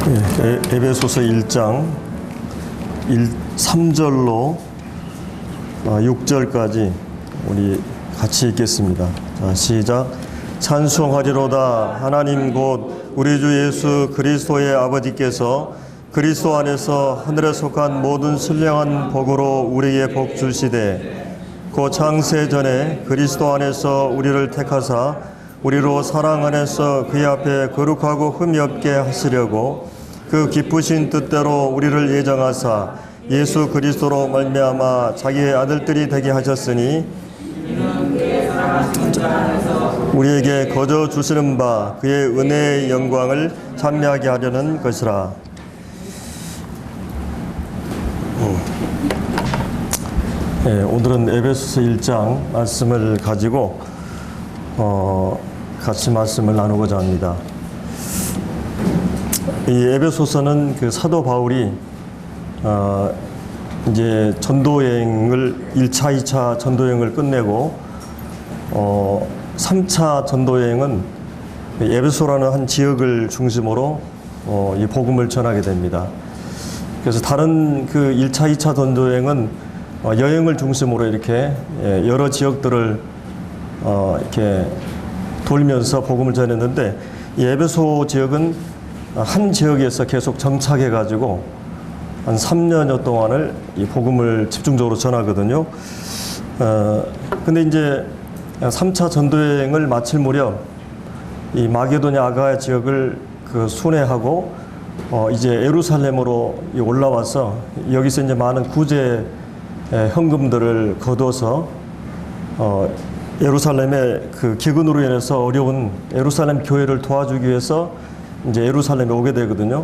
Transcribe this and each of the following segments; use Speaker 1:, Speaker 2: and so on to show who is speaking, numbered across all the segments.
Speaker 1: 에베소서 1장 3절로 6절까지 우리 같이 읽겠습니다. 자, 시작. 찬송하리로다. 하나님 곧 우리 주 예수 그리스도의 아버지께서 그리스도 안에서 하늘에 속한 모든 선량한 복으로 우리에게 복 주시되 곧 창세 전에 그리스도 안에서 우리를 택하사 우리로 사랑 안에서 그의 앞에 거룩하고 흠이 없게 하시려고 그 기쁘신 뜻대로 우리를 예정하사 예수 그리스도로 말미암아 자기의 아들들이 되게 하셨으니 우리에게 거저 주시는 바 그의 은혜의 영광을 찬미하게 하려는 것이라. 오늘은 에베소서 1장 말씀을 가지고 같이 말씀을 나누고자 합니다. 이 에베소서는 그 사도 바울이 이제 전도여행을 1차, 2차 전도여행을 끝내고 3차 전도여행은 에베소라는 한 지역을 중심으로 이 복음을 전하게 됩니다. 그래서 다른 그 1차, 2차 전도여행은 여행을 중심으로 이렇게 여러 지역들을 이렇게 돌면서 복음을 전했는데 이 에베소 지역은 한 지역에서 계속 정착해 가지고 한 3년여 동안을 이 복음을 집중적으로 전하거든요. 근데 이제 3차 전도여행을 마칠 무렵 이 마게도냐 아가야 지역을 그 순회하고 이제 예루살렘으로 올라와서 여기서 이제 많은 구제 헌금들을 거둬서 예루살렘의 그 기근으로 인해서 어려운 예루살렘 교회를 도와주기 위해서 이제 예루살렘에 오게 되거든요.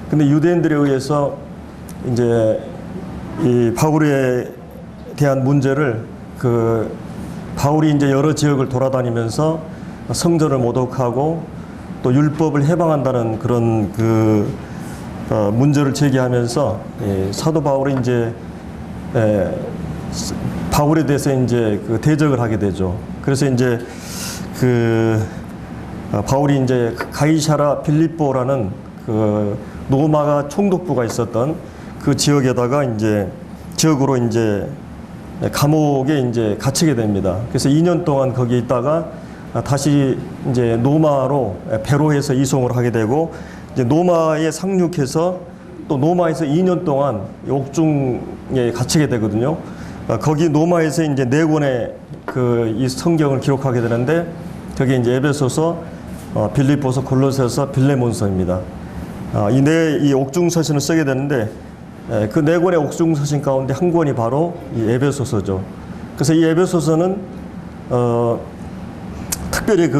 Speaker 1: 근데 유대인들에 의해서 이제 이 바울에 대한 문제를 그 바울이 이제 여러 지역을 돌아다니면서 성전을 모독하고 또 율법을 해방한다는 그런 그 문제를 제기하면서 사도 바울이 이제 바울에 대해서 이제 그 대적을 하게 되죠. 그래서 이제 그 바울이 이제 가이사라 빌립보라는 그 로마가 총독부가 있었던 그 지역에다가 이제 지역으로 이제 감옥에 이제 갇히게 됩니다. 그래서 2년 동안 거기 있다가 다시 이제 로마로 배로 해서 이송을 하게 되고 이제 로마에 상륙해서 또 로마에서 2년 동안 옥중에 갇히게 되거든요. 거기 로마에서 이제 4권의 그 이 성경을 기록하게 되는데 그게 이제 에베소서, 빌립보서, 골로새서, 빌레몬서입니다. 이 옥중서신을 쓰게 되는데 그 4권의 옥중서신 가운데 한 권이 바로 이 에베소서죠. 그래서 이 에베소서는 특별히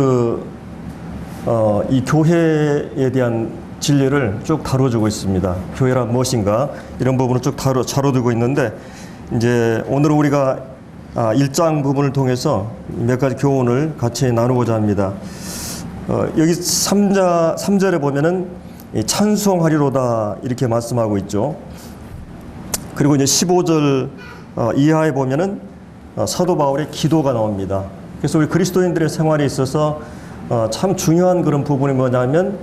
Speaker 1: 이 교회에 대한 진리를 쭉 다뤄주고 있습니다. 교회란 무엇인가 이런 부분을 쭉 다뤄두고 있는데 이제 오늘 우리가 1장 부분을 통해서 몇 가지 교훈을 같이 나누고자 합니다. 여기 3절에 보면은 찬송하리로다 이렇게 말씀하고 있죠. 그리고 이제 15절 이하에 보면은 사도 바울의 기도가 나옵니다. 그래서 우리 그리스도인들의 생활에 있어서 참 중요한 그런 부분이 뭐냐면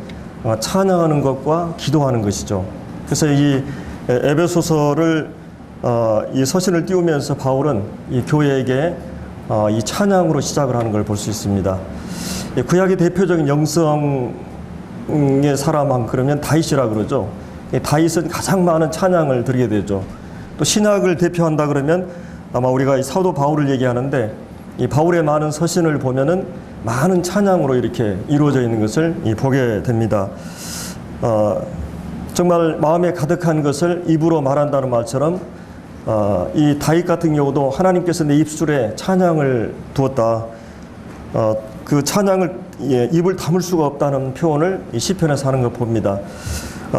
Speaker 1: 찬양하는 것과 기도하는 것이죠. 그래서 이 에베소서를 이 서신을 띄우면서 바울은 이 교회에게 이 찬양으로 시작을 하는 걸 볼 수 있습니다. 구약의 대표적인 영성의 사람 그러면 다윗이라 그러죠. 다윗은 가장 많은 찬양을 드리게 되죠. 또 신약을 대표한다 그러면 아마 우리가 이 사도 바울을 얘기하는데 이 바울의 많은 서신을 보면은 많은 찬양으로 이렇게 이루어져 있는 것을 보게 됩니다. 정말 마음에 가득한 것을 입으로 말한다는 말처럼 이 다윗 같은 경우도 하나님께서 내 입술에 찬양을 두었다. 그 찬양을 입을 다물 수가 없다는 표현을 이 시편에서 하는 걸 봅니다.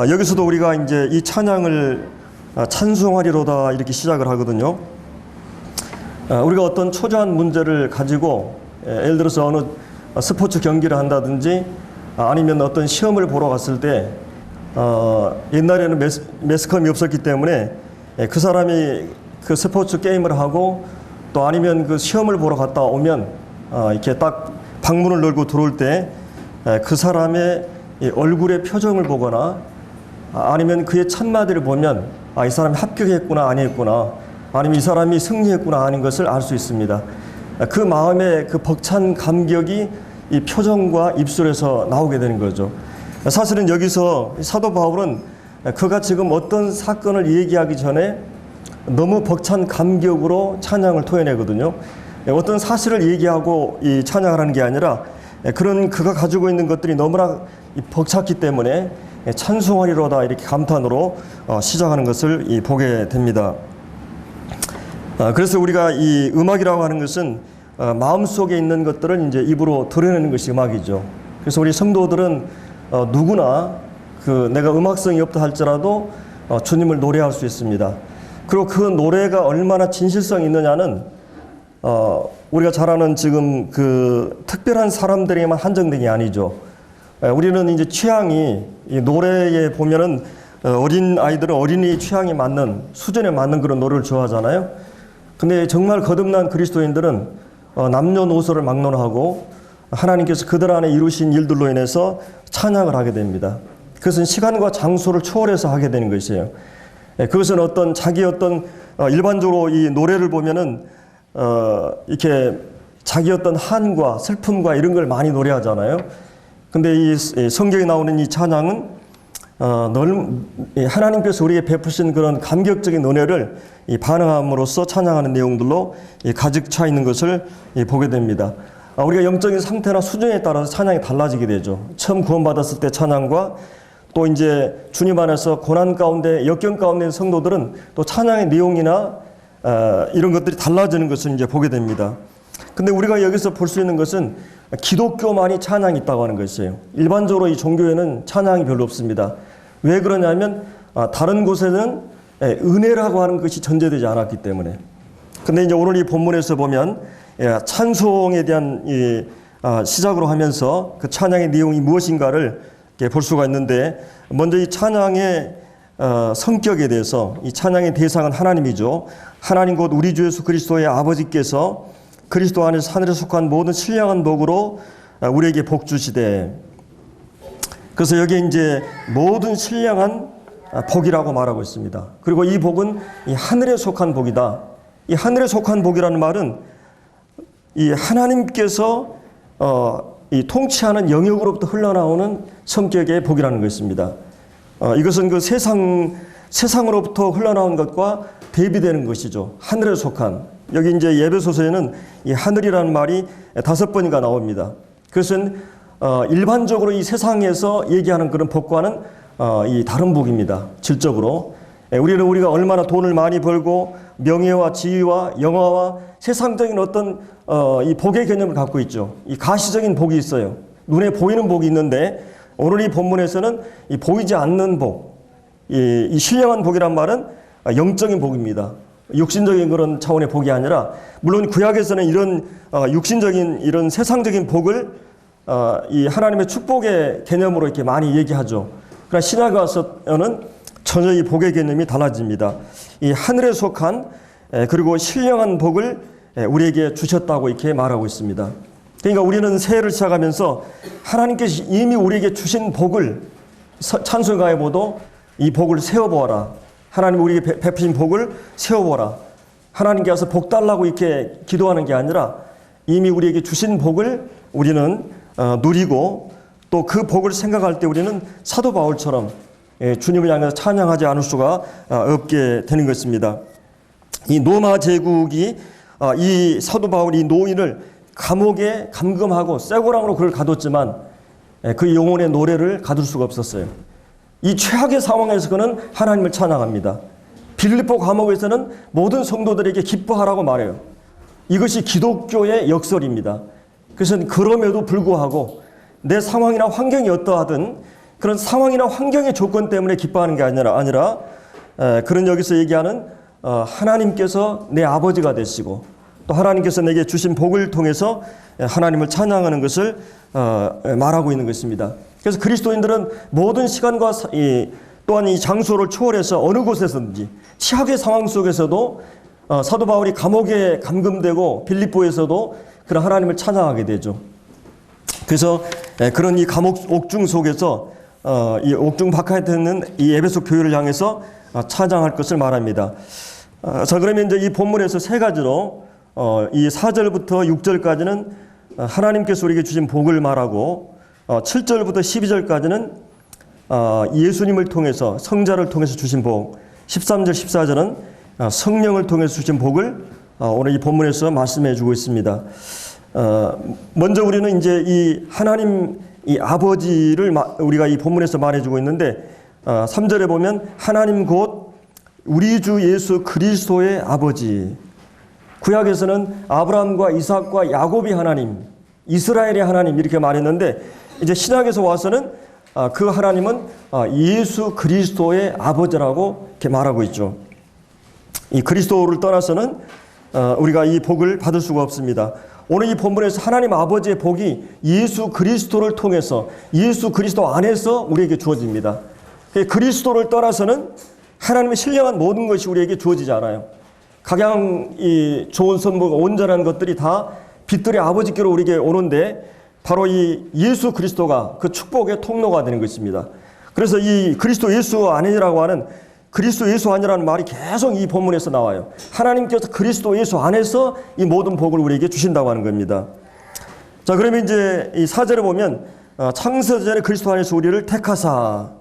Speaker 1: 여기서도 우리가 이제 이 찬양을 찬송하리로다 이렇게 시작을 하거든요. 우리가 어떤 초조한 문제를 가지고 예를 들어서 어느 스포츠 경기를 한다든지 아니면 어떤 시험을 보러 갔을 때 옛날에는 매스컴이 없었기 때문에 그 사람이 그 스포츠 게임을 하고 또 아니면 그 시험을 보러 갔다 오면 이렇게 딱 방문을 열고 들어올 때 그 사람의 얼굴의 표정을 보거나 아니면 그의 첫마디를 보면 이 사람이 합격했구나 아니했구나, 아니면 이 사람이 승리했구나 아닌 것을 알 수 있습니다. 그 마음의 그 벅찬 감격이 이 표정과 입술에서 나오게 되는 거죠. 사실은 여기서 사도 바울은 그가 지금 어떤 사건을 얘기하기 전에 너무 벅찬 감격으로 찬양을 토해내거든요. 어떤 사실을 얘기하고 이 찬양을 하는 게 아니라 그런 그가 가지고 있는 것들이 너무나 벅찼기 때문에 찬송하리로다 이렇게 감탄으로 시작하는 것을 보게 됩니다. 그래서 우리가 이 음악이라고 하는 것은 마음속에 있는 것들을 이제 입으로 드러내는 것이 음악이죠. 그래서 우리 성도들은 누구나 내가 음악성이 없다 할지라도 주님을 노래할 수 있습니다. 그리고 그 노래가 얼마나 진실성이 있느냐는 우리가 잘 아는 지금 그 특별한 사람들에게만 한정된 게 아니죠. 우리는 이제 취향이 이 노래에 보면은 어린 아이들은 어린이 취향에 맞는 수준에 맞는 그런 노래를 좋아하잖아요. 근데 정말 거듭난 그리스도인들은 남녀노소를 막론하고 하나님께서 그들 안에 이루신 일들로 인해서 찬양을 하게 됩니다. 그것은 시간과 장소를 초월해서 하게 되는 것이에요. 그것은 자기 일반적으로 이 노래를 보면은 이렇게 자기 한과 슬픔과 이런 걸 많이 노래하잖아요. 근데 이 성경에 나오는 이 찬양은 하나님께서 우리에게 베푸신 그런 감격적인 은혜를 반응함으로써 찬양하는 내용들로 가득 차 있는 것을 보게 됩니다. 우리가 영적인 상태나 수준에 따라서 찬양이 달라지게 되죠. 처음 구원받았을 때 찬양과 또 이제 주님 안에서 고난 가운데 역경 가운데 있는 성도들은 또 찬양의 내용이나 이런 것들이 달라지는 것을 이제 보게 됩니다. 근데 우리가 여기서 볼 수 있는 것은 기독교만이 찬양이 있다고 하는 것이에요. 일반적으로 이 종교에는 찬양이 별로 없습니다. 왜 그러냐면 다른 곳에는 은혜라고 하는 것이 전제되지 않았기 때문에. 근데 이제 오늘 이 본문에서 보면 찬송에 대한 시작으로 하면서 그 찬양의 내용이 무엇인가를 볼 수가 있는데, 먼저 이 찬양의 성격에 대해서, 이 찬양의 대상은 하나님이죠. 하나님 곧 우리 주 예수 그리스도의 아버지께서 그리스도 안에서 하늘에 속한 모든 신령한 복으로 우리에게 복 주시되. 그래서 여기 이제 모든 신령한 복이라고 말하고 있습니다. 그리고 이 복은 이 하늘에 속한 복이다. 이 하늘에 속한 복이라는 말은 이 하나님께서 이 통치하는 영역으로부터 흘러나오는 성격의 복이라는 것입니다. 이것은 그 세상으로부터 흘러나온 것과 대비되는 것이죠. 하늘에 속한. 여기 이제 예배소서에는 이 하늘이라는 말이 5번인가 나옵니다. 그것은 일반적으로 이 세상에서 얘기하는 그런 복과는 이 다른 복입니다. 질적으로. 우리가 얼마나 돈을 많이 벌고 명예와 지위와 영화와 세상적인 이 복의 개념을 갖고 있죠. 이 가시적인 복이 있어요. 눈에 보이는 복이 있는데, 오늘 이 본문에서는 이 보이지 않는 복, 이 신령한 복이란 말은 영적인 복입니다. 육신적인 그런 차원의 복이 아니라, 물론 구약에서는 이런 육신적인 이런 세상적인 복을 이 하나님의 축복의 개념으로 이렇게 많이 얘기하죠. 그러나 신약에 와서는 전혀 이 복의 개념이 달라집니다. 이 하늘에 속한 그리고 신령한 복을 우리에게 주셨다고 이렇게 말하고 있습니다. 그러니까 우리는 새해를 시작하면서 하나님께서 이미 우리에게 주신 복을 찬송가에 보도 이 복을 세워보아라. 하나님 우리에게 베푸신 복을 세워보아라. 하나님께서 복 달라고 이렇게 기도하는 게 아니라 이미 우리에게 주신 복을 우리는 누리고, 또 그 복을 생각할 때 우리는 사도 바울처럼 주님을 향해서 찬양하지 않을 수가 없게 되는 것입니다. 이 로마 제국이 이 사도 바울이 노인을 감옥에 감금하고 쇠고랑으로 그를 가뒀지만 그 영혼의 노래를 가둘 수가 없었어요. 이 최악의 상황에서 그는 하나님을 찬양합니다. 빌립보 감옥에서는 모든 성도들에게 기뻐하라고 말해요. 이것이 기독교의 역설입니다. 그래서 그럼에도 불구하고 내 상황이나 환경이 어떠하든 그런 상황이나 환경의 조건 때문에 기뻐하는 게 아니라 그런 여기서 얘기하는 하나님께서 내 아버지가 되시고 또 하나님께서 내게 주신 복을 통해서 하나님을 찬양하는 것을 말하고 있는 것입니다. 그래서 그리스도인들은 모든 시간과 또한 이 장소를 초월해서 어느 곳에서든지 최악의 상황 속에서도 사도 바울이 감옥에 감금되고 빌립보에서도 그런 하나님을 찬양하게 되죠. 그래서 그런 이 감옥 옥중 속에서 이 옥중 바깥에 있는 이 에베소 교회를 향해서 찬양할 것을 말합니다. 자, 그러면 이제 이 본문에서 세 가지로 이 4절부터 6절까지는 하나님께서 우리에게 주신 복을 말하고 7절부터 12절까지는 예수님을 통해서 성자를 통해서 주신 복, 13절 14절은 성령을 통해서 주신 복을 오늘 이 본문에서 말씀해 주고 있습니다. 먼저 우리는 이제 이 하나님 이 아버지를 우리가 이 본문에서 말해주고 있는데 3절에 보면 하나님 곧 우리 주 예수 그리스도의 아버지. 구약에서는 아브라함과 이삭과 야곱이 하나님, 이스라엘의 하나님 이렇게 말했는데 이제 신약에서 와서는 그 하나님은 예수 그리스도의 아버지라고 이렇게 말하고 있죠. 이 그리스도를 떠나서는 우리가 이 복을 받을 수가 없습니다. 오늘 이 본문에서 하나님 아버지의 복이 예수 그리스도를 통해서 예수 그리스도 안에서 우리에게 주어집니다. 그리스도를 떠나서는 하나님의 신령한 모든 것이 우리에게 주어지지 않아요. 각양 이 좋은 선물과 온전한 것들이 다 빛들의 아버지께로 우리에게 오는데 바로 이 예수 그리스도가 그 축복의 통로가 되는 것입니다. 그래서 이 그리스도 예수 안이라고 하는 그리스도 예수 안이라는 말이 계속 이 본문에서 나와요. 하나님께서 그리스도 예수 안에서 이 모든 복을 우리에게 주신다고 하는 겁니다. 자, 그러면 이제 이 4절에 보면 창세 전에 그리스도 안에서 우리를 택하사.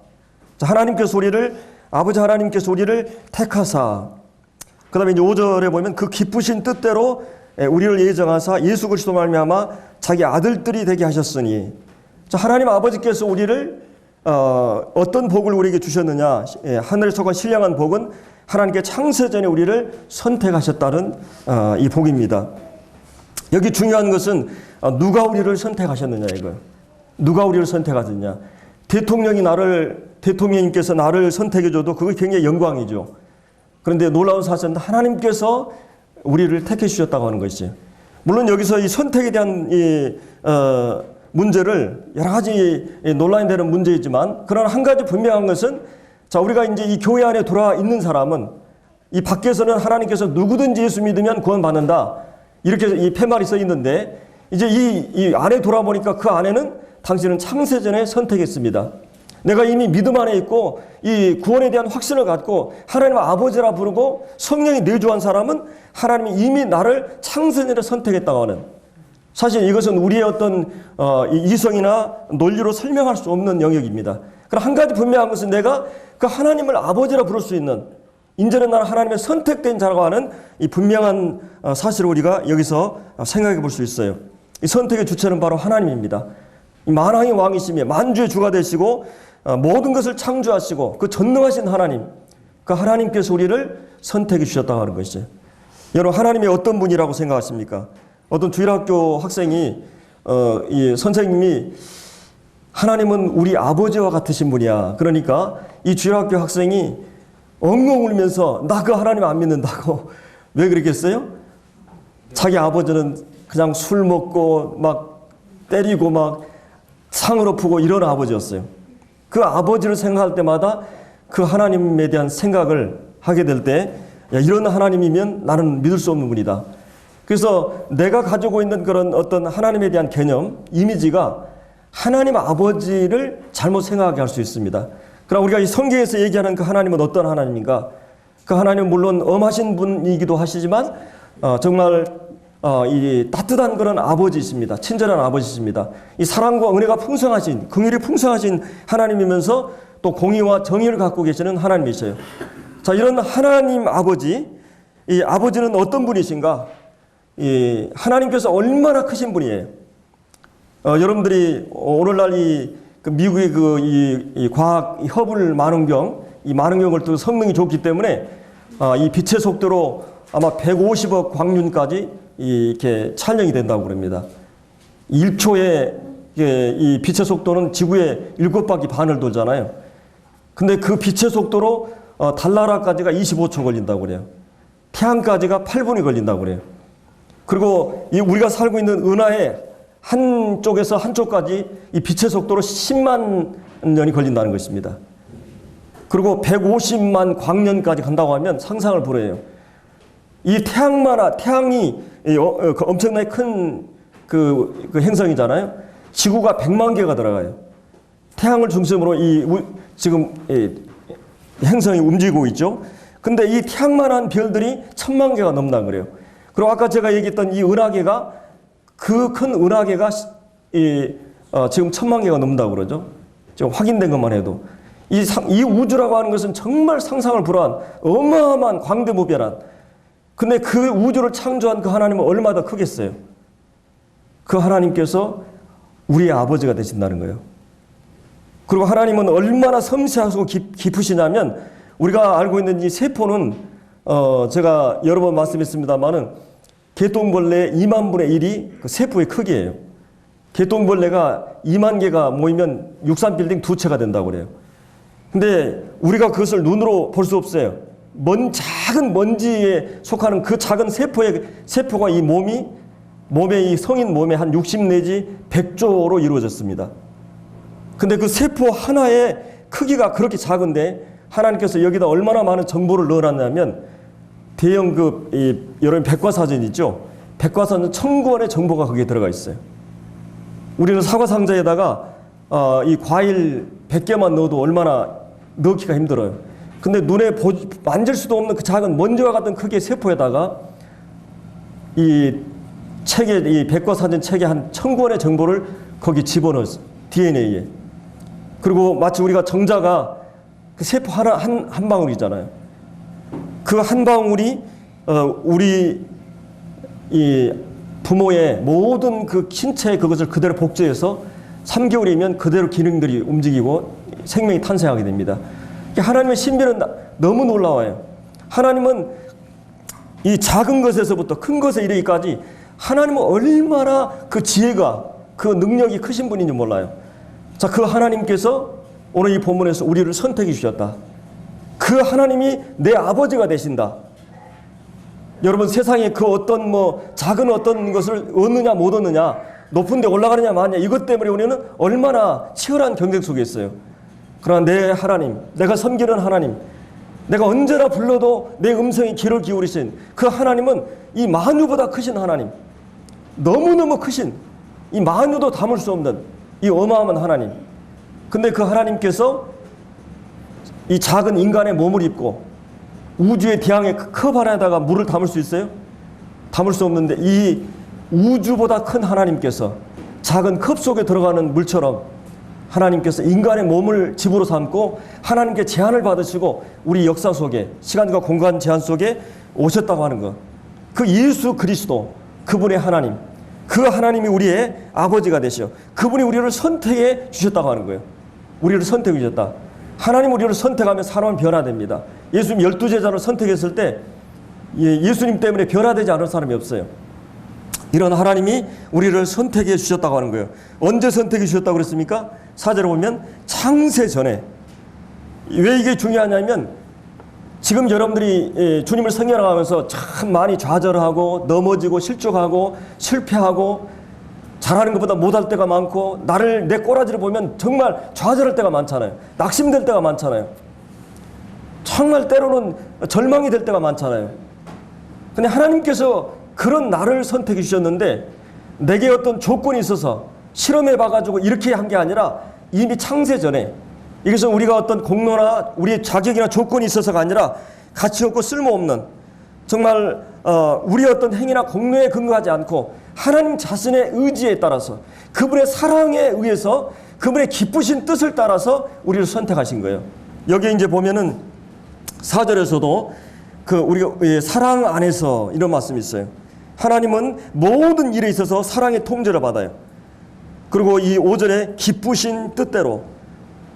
Speaker 1: 자, 하나님께서 우리를 아버지 하나님께서 우리를 택하사. 그다음에 이제 5절에 보면 그 기쁘신 뜻대로 우리를 예정하사 예수 그리스도 말미암아 자기 아들들이 되게 하셨으니. 자, 하나님 아버지께서 우리를 어떤 복을 우리에게 주셨느냐? 하늘에 속한 신령한 복은 하나님께 창세전에 우리를 선택하셨다는 이 복입니다. 여기 중요한 것은 누가 우리를 선택하셨느냐 이거예요. 누가 우리를 선택하셨느냐? 대통령님께서 나를 선택해줘도 그거 굉장히 영광이죠. 그런데 놀라운 사실은 하나님께서 우리를 택해 주셨다고 하는 것이죠. 물론 여기서 이 선택에 대한 문제를 여러 가지 논란이 되는 문제이지만 그러나 한 가지 분명한 것은 자, 우리가 이제 이 교회 안에 들어와 있는 사람은 이 밖에서는 하나님께서 누구든지 예수 믿으면 구원받는다. 이렇게 이 팻말이 써 있는데 이제 이 안에 돌아보니까 그 안에는 당신은 창세전에 선택했습니다. 내가 이미 믿음 안에 있고 이 구원에 대한 확신을 갖고 하나님 아버지라 부르고 성령이 내주한 사람은 하나님이 이미 나를 창세전에 선택했다고 하는 사실 이것은 우리의 어떤 이성이나 논리로 설명할 수 없는 영역입니다. 그럼 한 가지 분명한 것은 내가 그 하나님을 아버지라 부를 수 있는 인제는 나는 하나님의 선택된 자라고 하는 이 분명한 사실을 우리가 여기서 생각해 볼 수 있어요. 이 선택의 주체는 바로 하나님입니다. 이 만왕의 왕이시며 만주의 주가 되시고 모든 것을 창조하시고 그 전능하신 하나님, 그 하나님께서 우리를 선택해 주셨다고 하는 것이죠. 여러분 하나님이 어떤 분이라고 생각하십니까? 어떤 주일학교 학생이 이 선생님이 하나님은 우리 아버지와 같으신 분이야. 그러니까 이 주일학교 학생이 엉엉 울면서 나 그 하나님 안 믿는다고. 왜 그랬겠어요? 자기 아버지는 그냥 술 먹고 막 때리고 막 상으로 푸고 이런 아버지였어요. 그 아버지를 생각할 때마다 그 하나님에 대한 생각을 하게 될 때 야, 이런 하나님이면 나는 믿을 수 없는 분이다. 그래서 내가 가지고 있는 그런 어떤 하나님에 대한 개념, 이미지가 하나님 아버지를 잘못 생각하게 할 수 있습니다. 그러나 우리가 이 성경에서 얘기하는 그 하나님은 어떤 하나님인가? 그 하나님은 물론 엄하신 분이기도 하시지만 정말 이 따뜻한 그런 아버지이십니다. 친절한 아버지이십니다. 이 사랑과 은혜가 풍성하신, 긍휼이 풍성하신 하나님이면서 또 공의와 정의를 갖고 계시는 하나님이셔요. 자, 이런 하나님 아버지, 이 아버지는 어떤 분이신가? 이 하나님께서 얼마나 크신 분이에요. 여러분들이 오늘날 그 미국의 이 과학 이 허블 망원경, 이 망원경을 또 성능이 좋기 때문에 이 빛의 속도로 아마 150억 광년까지 이렇게 촬영이 된다고 그럽니다. 1초에 이 빛의 속도는 지구의 7바퀴 반을 돌잖아요. 근데 그 빛의 속도로 달나라까지가 25초 걸린다고 그래요. 태양까지가 8분이 걸린다고 그래요. 그리고 우리가 살고 있는 은하의 한쪽에서 한쪽까지 이 빛의 속도로 10만 년이 걸린다는 것입니다. 그리고 150만 광년까지 간다고 하면 상상을 불허해요. 이 태양이 엄청나게 큰 그 행성이잖아요. 지구가 100만 개가 들어가요. 태양을 중심으로 지금 행성이 움직이고 있죠. 근데 이 태양만한 별들이 1000만 개가 넘는다는 거예요. 그리고 아까 제가 얘기했던 이 은하계가, 그 큰 은하계가 지금 1000만 개가 넘는다고 그러죠. 지금 확인된 것만 해도. 이 우주라고 하는 것은 정말 상상을 불허한 어마어마한 광대무변한, 근데 그 우주를 창조한 그 하나님은 얼마나 크겠어요. 그 하나님께서 우리의 아버지가 되신다는 거예요. 그리고 하나님은 얼마나 섬세하고 깊으시냐면, 우리가 알고 있는 이 세포는 제가 여러 번 말씀했습니다마는 개똥벌레의 2만 분의 1이 그 세포의 크기예요. 개똥벌레가 2만 개가 모이면 63빌딩 2채가 된다고 그래요. 근데 우리가 그것을 눈으로 볼 수 없어요. 작은 먼지에 속하는 그 작은 세포가 이 몸의 이 성인 몸의 한 60 내지 100조로 이루어졌습니다. 근데 그 세포 하나의 크기가 그렇게 작은데 하나님께서 여기다 얼마나 많은 정보를 넣어놨냐면, 대형급 여러분 백과사전 있죠? 백과사전 1000권의 정보가 거기에 들어가 있어요. 우리는 사과상자에다가 이 과일 100개만 넣어도 얼마나 넣기가 힘들어요. 근데 눈에 만질 수도 없는 그 작은 먼지와 같은 크기의 세포에다가 이 백과사전 책에 한 1000권의 정보를 거기 집어넣었어요. DNA에. 그리고 마치 우리가 정자가 그 세포 하나 한 방울이잖아요. 그 한 방울이 우리 이 부모의 모든 그 신체에 그것을 그대로 복제해서 3개월이면 그대로 기능들이 움직이고 생명이 탄생하게 됩니다. 하나님의 신비는 너무 놀라워요. 하나님은 이 작은 것에서부터 큰 것에 이르기까지 하나님은 얼마나 그 지혜가, 그 능력이 크신 분인지 몰라요. 자, 그 하나님께서 오늘 이 본문에서 우리를 선택해 주셨다. 그 하나님이 내 아버지가 되신다. 여러분, 세상에 그 어떤 작은 어떤 것을 얻느냐 못 얻느냐, 높은 데 올라가느냐 마느냐, 이것 때문에 우리는 얼마나 치열한 경쟁 속에 있어요. 그러나 내 하나님, 내가 섬기는 하나님, 내가 언제나 불러도 내 음성에 귀를 기울이신 그 하나님은 이 만유보다 크신 하나님, 너무너무 크신, 이 만유도 담을 수 없는 이 어마어마한 하나님. 근데 그 하나님께서 이 작은 인간의 몸을 입고 우주의 대양의 컵 안에다가 물을 담을 수 있어요? 담을 수 없는데, 이 우주보다 큰 하나님께서 작은 컵 속에 들어가는 물처럼 하나님께서 인간의 몸을 집으로 삼고 하나님께 제한을 받으시고 우리 역사 속에, 시간과 공간 제한 속에 오셨다고 하는 것. 그 예수 그리스도, 그분의 하나님, 그 하나님이 우리의 아버지가 되시어 그분이 우리를 선택해 주셨다고 하는 거예요. 우리를 선택해 주셨다. 하나님 우리를 선택하면 사람은 변화됩니다. 예수님 12제자를 선택했을 때 예수님 때문에 변화되지 않은 사람이 없어요. 이런 하나님이 우리를 선택해 주셨다고 하는 거예요. 언제 선택해 주셨다고 그랬습니까? 4절에 보면 창세 전에. 왜 이게 중요하냐면, 지금 여러분들이 주님을 섬겨나가면서 참 많이 좌절하고 넘어지고 실족하고 실패하고 잘하는 것보다 못할 때가 많고, 내 꼬라지를 보면 정말 좌절할 때가 많잖아요. 낙심될 때가 많잖아요. 정말 때로는 절망이 될 때가 많잖아요. 근데 하나님께서 그런 나를 선택해 주셨는데, 내게 어떤 조건이 있어서 실험해 봐가지고 이렇게 한 게 아니라 이미 창세 전에, 이것은 우리가 어떤 공로나 우리의 자격이나 조건이 있어서가 아니라 가치 없고 쓸모없는, 정말 우리의 어떤 행위나 공로에 근거하지 않고 하나님 자신의 의지에 따라서, 그분의 사랑에 의해서, 그분의 기쁘신 뜻을 따라서 우리를 선택하신 거예요. 여기 이제 보면은 4절에서도 우리가 사랑 안에서 이런 말씀이 있어요. 하나님은 모든 일에 있어서 사랑의 통제를 받아요. 그리고 이 5절에 기쁘신 뜻대로,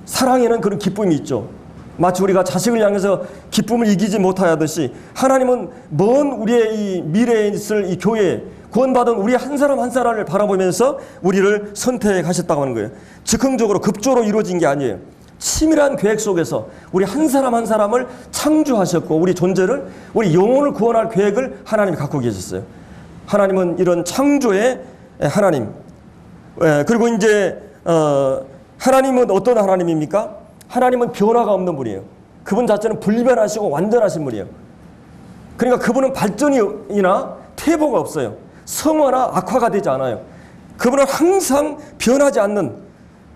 Speaker 1: 사랑에는 그런 기쁨이 있죠. 마치 우리가 자식을 향해서 기쁨을 이기지 못하듯이 하나님은 먼 우리의 이 미래에 있을 이 교회, 구원받은 우리 한 사람 한 사람을 바라보면서 우리를 선택하셨다고 하는 거예요. 즉흥적으로 급조로 이루어진 게 아니에요. 치밀한 계획 속에서 우리 한 사람 한 사람을 창조하셨고, 우리 존재를, 우리 영혼을 구원할 계획을 하나님이 갖고 계셨어요. 하나님은 이런 창조의 하나님. 그리고 이제 하나님은 어떤 하나님입니까? 하나님은 변화가 없는 분이에요. 그분 자체는 불변하시고 완전하신 분이에요. 그러니까 그분은 발전이나 퇴보가 없어요. 성화나 악화가 되지 않아요. 그분은 항상 변하지 않는,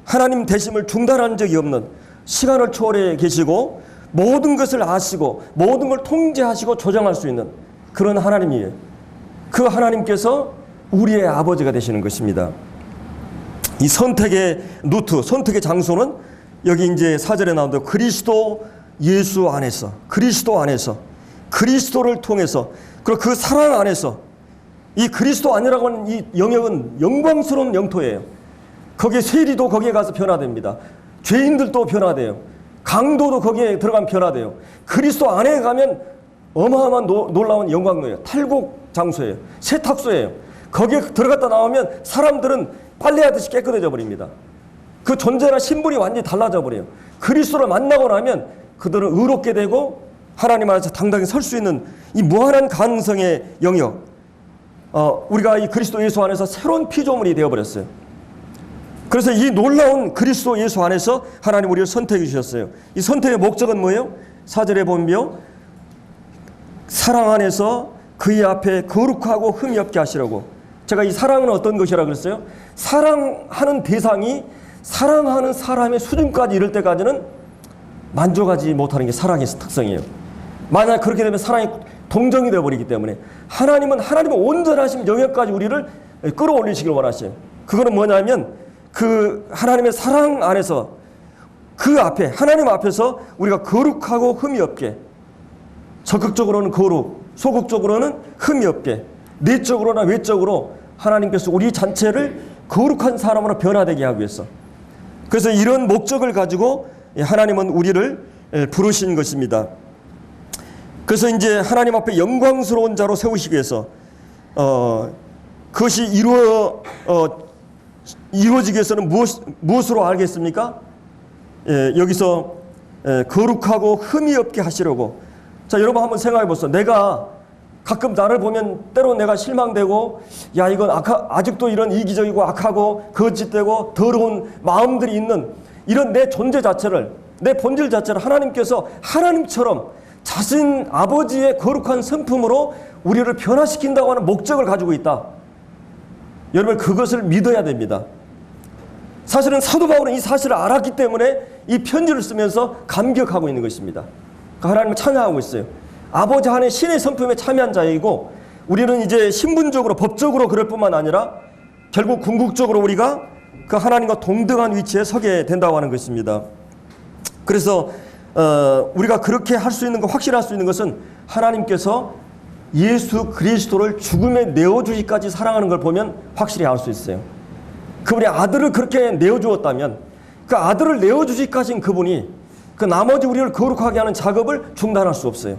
Speaker 1: 하나님 되심을 중단한 적이 없는, 시간을 초월해 계시고 모든 것을 아시고 모든 걸 통제하시고 조정할 수 있는 그런 하나님이에요. 그 하나님께서 우리의 아버지가 되시는 것입니다. 이 선택의 루트, 선택의 장소는 여기 이제 4절에 나오는데 그리스도 예수 안에서, 그리스도 안에서, 그리스도를 통해서, 그리고 그 사랑 안에서, 이 그리스도 안이라고 하는 이 영역은 영광스러운 영토예요. 거기에 세리도 거기에 가서 변화됩니다. 죄인들도 변화돼요. 강도도 거기에 들어가면 변화돼요. 그리스도 안에 가면 어마어마한 놀라운 영광로예요. 탈곡 장소예요. 세탁소예요. 거기에 들어갔다 나오면 사람들은 빨래하듯이 깨끗해져 버립니다. 그 존재나 신분이 완전히 달라져 버려요. 그리스도를 만나고 나면 그들은 의롭게 되고 하나님 안에서 당당히 설 수 있는 이 무한한 가능성의 영역, 우리가 이 그리스도 예수 안에서 새로운 피조물이 되어버렸어요. 그래서 이 놀라운 그리스도 예수 안에서 하나님 우리를 선택해 주셨어요. 이 선택의 목적은 뭐예요? 4절에 보면 사랑 안에서 그의 앞에 거룩하고 흠이 없게 하시려고. 제가 이 사랑은 어떤 것이라고 그랬어요? 사랑하는 대상이 사랑하는 사람의 수준까지 이를 때까지는 만족하지 못하는 게 사랑의 특성이에요. 만약 그렇게 되면 사랑이 동정이 되어버리기 때문에 하나님은 하나님의 온전하신 영역까지 우리를 끌어올리시길 원하셔요. 그거는 뭐냐면 그 하나님의 사랑 안에서 그 앞에 하나님 앞에서 우리가 거룩하고 흠이 없게, 적극적으로는 거룩, 소극적으로는 흠이 없게, 내적으로나 외적으로 하나님께서 우리 전체를 거룩한 사람으로 변화되게 하기 위해서, 그래서 이런 목적을 가지고 하나님은 우리를 부르신 것입니다. 그래서 이제 하나님 앞에 영광스러운 자로 세우시기 위해서 그것이 이루어지기 위해서는 무엇으로 알겠습니까? 여기서 거룩하고 흠이 없게 하시려고. 자, 여러분 한번 생각해 보세요. 내가 가끔 나를 보면 때로 내가 실망되고, 야, 이건 아직도 이런 이기적이고 악하고 거짓되고 더러운 마음들이 있는 이런 내 존재 자체를, 내 본질 자체를 하나님께서 하나님처럼 자신 아버지의 거룩한 성품으로 우리를 변화시킨다고 하는 목적을 가지고 있다. 여러분 그것을 믿어야 됩니다. 사실은 사도 바울은 이 사실을 알았기 때문에 이 편지를 쓰면서 감격하고 있는 것입니다. 하나님을 찬양하고 있어요. 아버지 안에 신의 성품에 참여한 자이고, 우리는 이제 신분적으로 법적으로 그럴 뿐만 아니라 결국 궁극적으로 우리가 그 하나님과 동등한 위치에 서게 된다고 하는 것입니다. 그래서 우리가 그렇게 할 수 있는 거, 확실할 수 있는 것은 하나님께서 예수 그리스도를 죽음에 내어주기까지 사랑하는 걸 보면 확실히 알 수 있어요. 그분이 아들을 그렇게 내어주었다면 그 아들을 내어주기까지인 그분이 그 나머지 우리를 거룩하게 하는 작업을 중단할 수 없어요.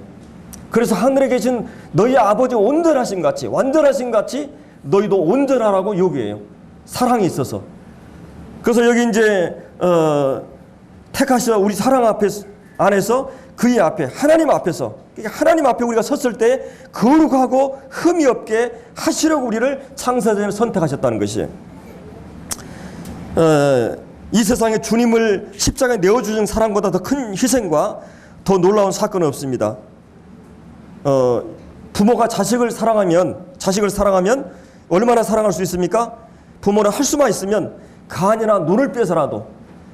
Speaker 1: 그래서 하늘에 계신 너희 아버지 온전하신 같이, 완전하신 같이 너희도 온전하라고 요구해요. 사랑이 있어서. 그래서 여기 이제 택하시어 우리 사랑 안에서 그의 앞에, 하나님 앞에서, 하나님 앞에 우리가 섰을 때 거룩하고 흠이 없게 하시려고 우리를 창세전에 선택하셨다는 것이에요. 이 세상에 주님을 십자가에 내어주신 사랑보다 더 큰 희생과 더 놀라운 사건은 없습니다. 부모가 자식을 사랑하면 얼마나 사랑할 수 있습니까? 부모는 할 수만 있으면 간이나 눈을 빼서라도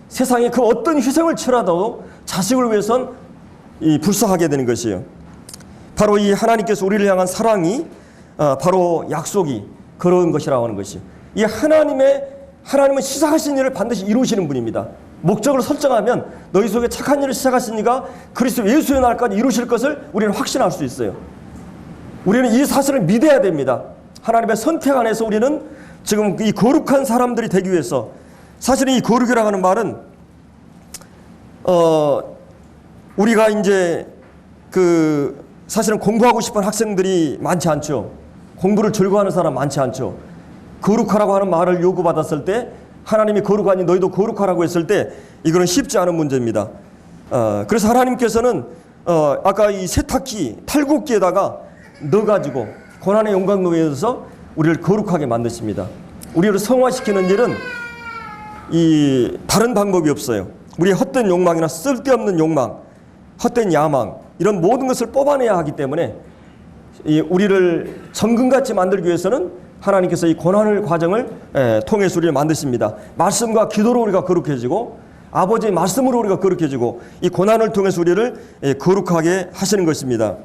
Speaker 1: 세상에 그 어떤 희생을 치러도 자식을 위해선 불쌍하게 되는 것이에요. 바로 이 하나님께서 우리를 향한 사랑이 바로 약속이 그런 것이라고 하는 것이에요. 이 하나님은 시작하신 일을 반드시 이루시는 분입니다. 목적을 설정하면 너희 속에 착한 일을 시작하시니까 그리스도 예수의 날까지 이루실 것을 우리는 확신할 수 있어요. 우리는 이 사실을 믿어야 됩니다. 하나님의 선택 안에서 우리는 지금 이 거룩한 사람들이 되기 위해서, 사실은 이 거룩이라고 하는 말은 우리가 이제 사실은 공부하고 싶은 학생들이 많지 않죠. 공부를 즐거워하는 사람 많지 않죠. 거룩하라고 하는 말을 요구받았을 때, 하나님이 거룩하니 너희도 거룩하라고 했을 때 이거는 쉽지 않은 문제입니다. 그래서 하나님께서는 아까 이 세탁기, 탈곡기에다가 넣어가지고 고난의 영광로에서 우리를 거룩하게 만드십니다. 우리를 성화시키는 일은 다른 방법이 없어요. 우리의 헛된 욕망이나 쓸데없는 욕망, 헛된 야망, 이런 모든 것을 뽑아내야 하기 때문에 우리를 정금같이 만들기 위해서는 하나님께서 이 고난의 과정을 통해서 우리를 만드십니다. 말씀과 기도로 우리가 거룩해지고 아버지의 말씀으로 우리가 거룩해지고 이 고난을 통해서 우리를 거룩하게 하시는 것입니다.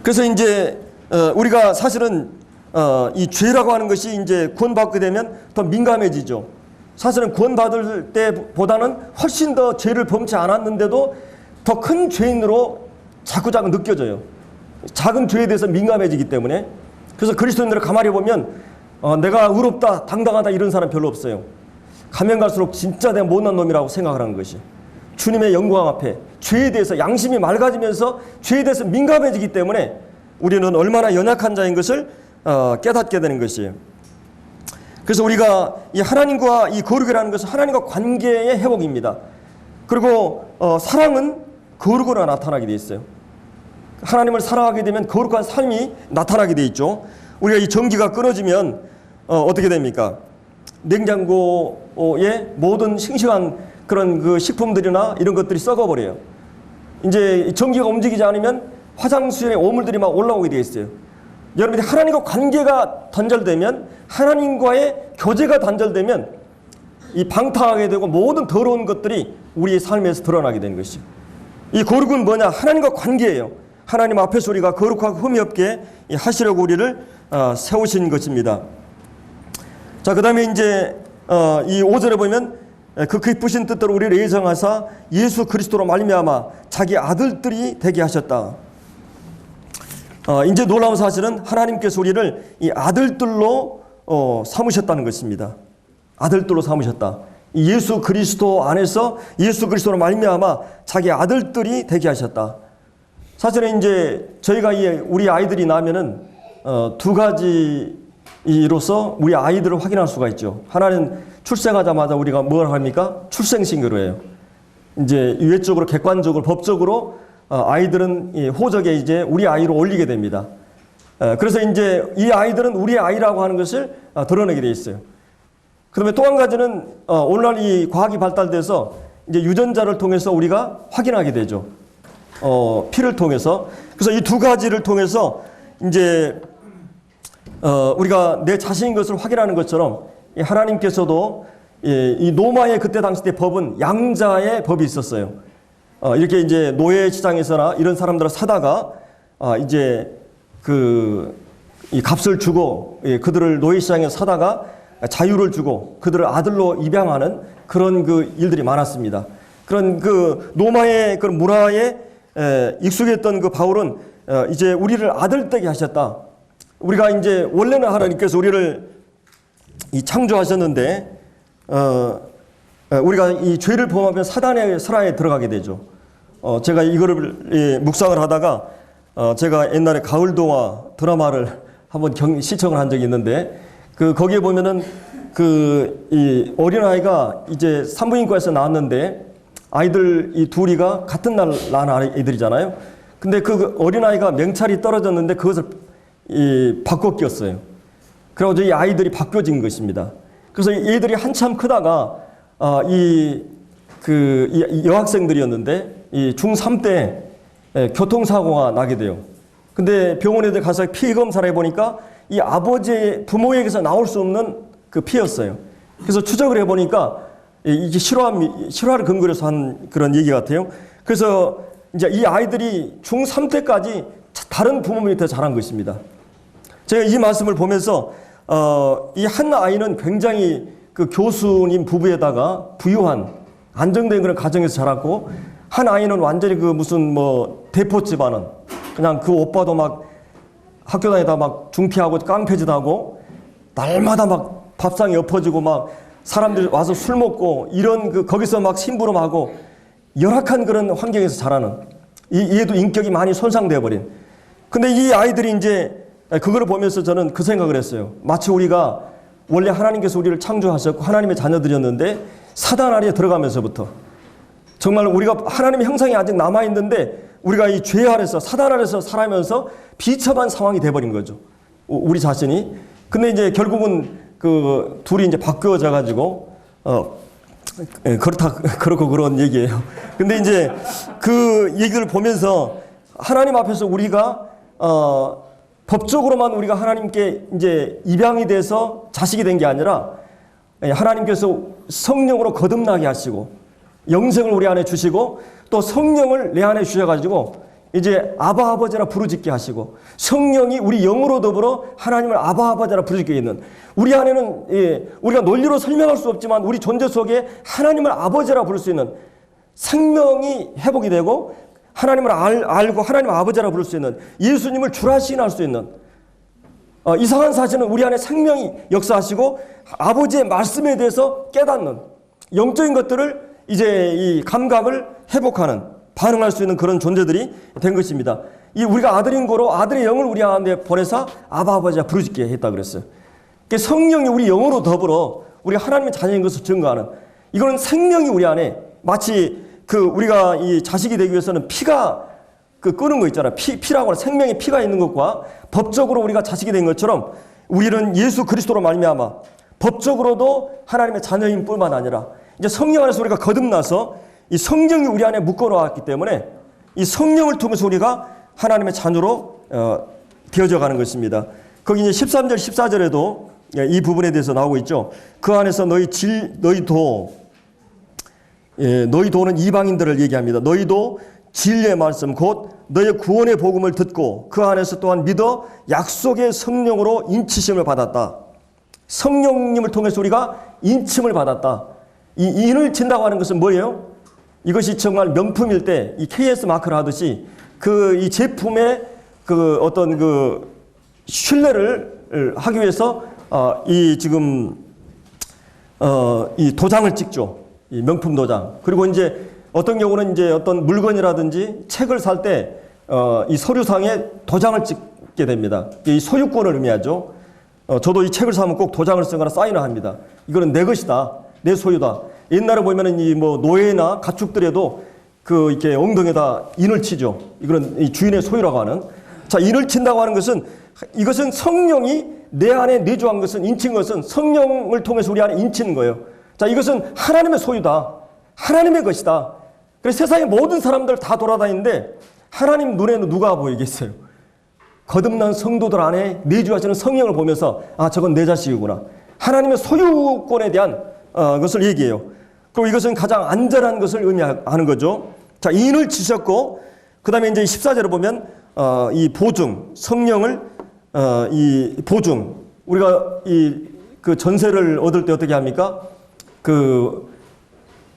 Speaker 1: 그래서 이제 우리가 사실은 이 죄라고 하는 것이 이제 구원받게 되면 더 민감해지죠. 사실은 구원받을 때보다는 훨씬 더 죄를 범치 않았는데도 더 큰 죄인으로 자꾸자꾸 느껴져요. 작은 죄에 대해서 민감해지기 때문에. 그래서 그리스도인들을 가만히 보면 내가 의롭다, 당당하다 이런 사람 별로 없어요. 가면 갈수록 진짜 내가 못난 놈이라고 생각을 하는 것이. 주님의 영광 앞에 죄에 대해서 양심이 맑아지면서 죄에 대해서 민감해지기 때문에 우리는 얼마나 연약한 자인 것을 깨닫게 되는 것이에요. 그래서 우리가 이 하나님과 이 거룩이라는 것은 하나님과 관계의 회복입니다. 그리고 사랑은 거룩으로 나타나게 돼 있어요. 하나님을 사랑하게 되면 거룩한 삶이 나타나게 돼 있죠. 우리가 이 전기가 끊어지면 어떻게 됩니까? 냉장고에 모든 싱싱한 그런 그 식품들이나 이런 것들이 썩어버려요. 이제 전기가 움직이지 않으면 화장실에 오물들이 막 올라오게 돼 있어요. 여러분들이 하나님과 관계가 단절되면, 하나님과의 교제가 단절되면 이 방탕하게 되고 모든 더러운 것들이 우리의 삶에서 드러나게 되는 것이죠. 이 거룩은 뭐냐? 하나님과 관계예요. 하나님 앞에서 우리가 거룩하고 흠이 없게 하시려고 우리를 세우신 것입니다. 자, 그 다음에 이제 이 5절에 보면 그 기쁘신 뜻대로 우리를 예정하사 예수 그리스도로 말미암아 자기 아들들이 되게 하셨다. 이제 놀라운 사실은 하나님께서 우리를 이 아들들로 삼으셨다는 것입니다. 아들들로 삼으셨다. 예수 그리스도 안에서 예수 그리스도로 말미암아 자기 아들들이 되게 하셨다. 사실은 이제 저희가 우리 아이들이 나면은 두 가지로서 우리 아이들을 확인할 수가 있죠. 하나는 출생하자마자 우리가 뭘 합니까? 출생신고를 해요. 이제 외적으로 객관적으로 법적으로 아이들은 호적에 이제 우리 아이로 올리게 됩니다. 그래서 이제 이 아이들은 우리 아이라고 하는 것을 드러내게 돼 있어요. 그다음에 또 한 가지는 오늘날 이 과학이 발달돼서 이제 유전자를 통해서 우리가 확인하게 되죠. 피를 통해서. 그래서 이 두 가지를 통해서 이제 우리가 내 자신인 것을 확인하는 것처럼 하나님께서도 이 노마의 그때 당시 때 법은 양자의 법이 있었어요. 이렇게 이제 노예 시장에서나 이런 사람들을 사다가 이제 이 값을 주고 그들을 노예 시장에서 사다가 자유를 주고 그들을 아들로 입양하는 그런 그 일들이 많았습니다. 그런 그 로마의 그런 문화에 익숙했던 그 바울은 이제 우리를 아들되게 하셨다. 우리가 이제 원래는 하나님께서 우리를 이 창조하셨는데 우리가 이 죄를 범하면 사단의 설화에 들어가게 되죠. 제가 이거를 묵상을 하다가 제가 옛날에 가을동화 드라마를 한번 시청을 한 적이 있는데 거기에 보면은 이 어린아이가 이제 산부인과에서 나왔는데 아이들 이 둘이가 같은 날 낳은 아이들이잖아요. 근데 그 어린아이가 명찰이 떨어졌는데 그것을 바꿔 끼웠어요. 그래가지고 이 아이들이 바뀌어진 것입니다. 그래서 얘들이 한참 크다가 이 여학생들이었는데 이 중3 때 교통사고가 나게 돼요. 근데 병원에 가서 피 검사를 해보니까 이 아버지의 부모에게서 나올 수 없는 그 피였어요. 그래서 추적을 해보니까 이게 실화를 근거로 해서 한 그런 얘기 같아요. 그래서 이제 이 아이들이 중3 때까지 다른 부모 밑에 자란 것입니다. 제가 이 말씀을 보면서 이 한 아이는 굉장히 그 교수님 부부에다가 부유한 안정된 그런 가정에서 자랐고, 한 아이는 완전히 그 무슨 뭐 대포 집안은 그냥 그 오빠도 막 학교 다니다 막 중피하고 깡패짓 하고 날마다 막 밥상이 엎어지고 막 사람들 와서 술 먹고 이런 거기서 막 심부름하고 열악한 그런 환경에서 자라는 얘도 인격이 많이 손상되어 버린. 근데 이 아이들이 이제 그거를 보면서 저는 그 생각을 했어요. 마치 우리가 원래 하나님께서 우리를 창조하셨고 하나님의 자녀들이었는데 사단 아래에 들어가면서부터 정말 우리가 하나님의 형상이 아직 남아있는데 우리가 이 죄 아래서 사단 아래서 살아면서 비참한 상황이 돼버린 거죠. 우리 자신이. 근데 이제 결국은 그 둘이 이제 바뀌어져 가지고 그렇고 그런 얘기예요. 근데 이제 그 얘기를 보면서 하나님 앞에서 우리가 법적으로만 우리가 하나님께 이제 입양이 돼서 자식이 된 게 아니라 하나님께서 성령으로 거듭나게 하시고 영생을 우리 안에 주시고 또 성령을 내 안에 주셔가지고 이제 아바 아버지라 부르짖게 하시고 성령이 우리 영으로 더불어 하나님을 아바 아버지라 부르짖게 있는 우리 안에는 우리가 논리로 설명할 수 없지만 우리 존재 속에 하나님을 아버지라 부를 수 있는 생명이 회복이 되고 하나님을 알고 하나님 아버지라 부를 수 있는 예수님을 주라 시인할 수 있는 이상한 사실은 우리 안에 생명이 역사하시고 아버지의 말씀에 대해서 깨닫는 영적인 것들을 이제 이 감각을 회복하는 반응할 수 있는 그런 존재들이 된 것입니다. 이 우리가 아들인 거로 아들의 영을 우리 안에 보내서 아바 아버지가 부르짖게 했다 그랬어요. 성령이 우리 영으로 더불어 우리 하나님의 자녀인 것을 증거하는 이거는 생명이 우리 안에 마치 우리가 이 자식이 되기 위해서는 피가 끄는 거 있잖아요. 피라고 하는 생명의 피가 있는 것과 법적으로 우리가 자식이 된 것처럼 우리는 예수 그리스도로 말미암아 법적으로도 하나님의 자녀인 뿐만 아니라 이제 성령 안에서 우리가 거듭나서 이 성령이 우리 안에 묶어 놓았기 때문에 이 성령을 통해서 우리가 하나님의 자녀로 되어져 가는 것입니다. 거기 이제 13절 14절에도 이 부분에 대해서 나오고 있죠. 그 안에서 너희도는 이방인들을 얘기합니다. 너희도 진리의 말씀 곧 너희의 구원의 복음을 듣고 그 안에서 또한 믿어 약속의 성령으로 인치심을 받았다. 성령님을 통해서 우리가 인침을 받았다. 이 인을 친다고 하는 것은 뭐예요? 이것이 정말 명품일 때 이 KS 마크를 하듯이 이 제품의 어떤 신뢰를 하기 위해서 이 도장을 찍죠. 이 명품 도장. 그리고 이제 어떤 경우는 이제 어떤 물건이라든지 책을 살 때 이 서류상에 도장을 찍게 됩니다. 이 소유권을 의미하죠. 저도 이 책을 사면 꼭 도장을 쓰거나 사인을 합니다. 이거는 내 것이다. 내 소유다. 옛날에 보면은 노예나 가축들에도 이렇게 엉덩이에다 인을 치죠. 이거는 이 주인의 소유라고 하는. 자, 인을 친다고 하는 것은 이것은 성령이 내 안에 내주한 것은 인친 것은 성령을 통해서 우리 안에 인치는 거예요. 자, 이것은 하나님의 소유다. 하나님의 것이다. 그래서 세상의 모든 사람들 다 돌아다니는데 하나님 눈에는 누가 보이겠어요? 거듭난 성도들 안에 내주하시는 성령을 보면서 저건 내 자식이구나. 하나님의 소유권에 대한 것을 얘기해요. 그리고 이것은 가장 안전한 것을 의미하는 거죠. 자, 인을 치셨고 그 다음에 이제 14절을 보면 이 보증, 성령을 이 보증 우리가 전세를 얻을 때 어떻게 합니까?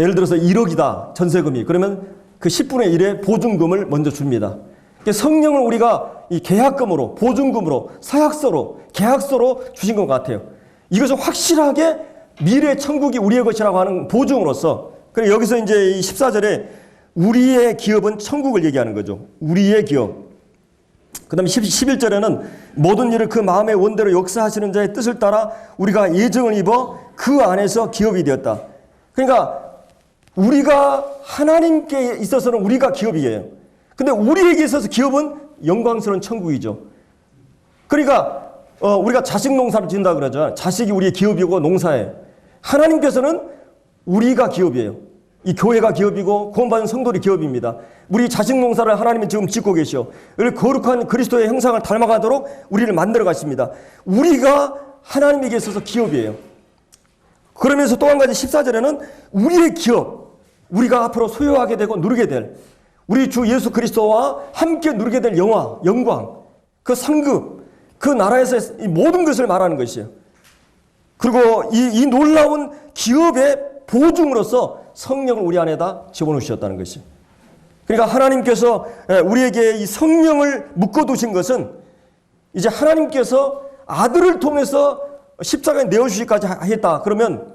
Speaker 1: 예를 들어서 1억이다 전세금이 그러면 10분의 1의 보증금을 먼저 줍니다. 성령을 우리가 이 계약금으로 보증금으로 서약서로 계약서로 주신 것 같아요. 이것은 확실하게 미래 천국이 우리의 것이라고 하는 보증으로서 그리고 여기서 이제 이 14절에 우리의 기업은 천국을 얘기하는 거죠. 우리의 기업. 그 다음에 11절에는 모든 일을 그 마음의 원대로 역사하시는 자의 뜻을 따라 우리가 예정을 입어 그 안에서 기업이 되었다. 그러니까 우리가 하나님께 있어서는 우리가 기업이에요. 근데 우리에게 있어서 기업은 영광스러운 천국이죠. 그러니까 우리가 자식 농사를 짓는다 그러죠. 자식이 우리의 기업이고 농사예요. 하나님께서는 우리가 기업이에요. 이 교회가 기업이고 구원받은 성도들이 기업입니다. 우리 자식 농사를 하나님이 지금 짓고 계시오. 거룩한 그리스도의 형상을 닮아가도록 우리를 만들어 가십니다. 우리가 하나님에게 있어서 기업이에요. 그러면서 또 한 가지 14절에는 우리의 기업, 우리가 앞으로 소유하게 되고 누리게 될 우리 주 예수 그리스도와 함께 누리게 될 영광, 그 상급, 그 나라에서 이 모든 것을 말하는 것이에요. 그리고 이 놀라운 기업의 보증으로서 성령을 우리 안에다 집어넣으셨다는 것이에요. 그러니까 하나님께서 우리에게 이 성령을 묶어두신 것은 이제 하나님께서 아들을 통해서 십자가에 내어주시기까지 했다. 그러면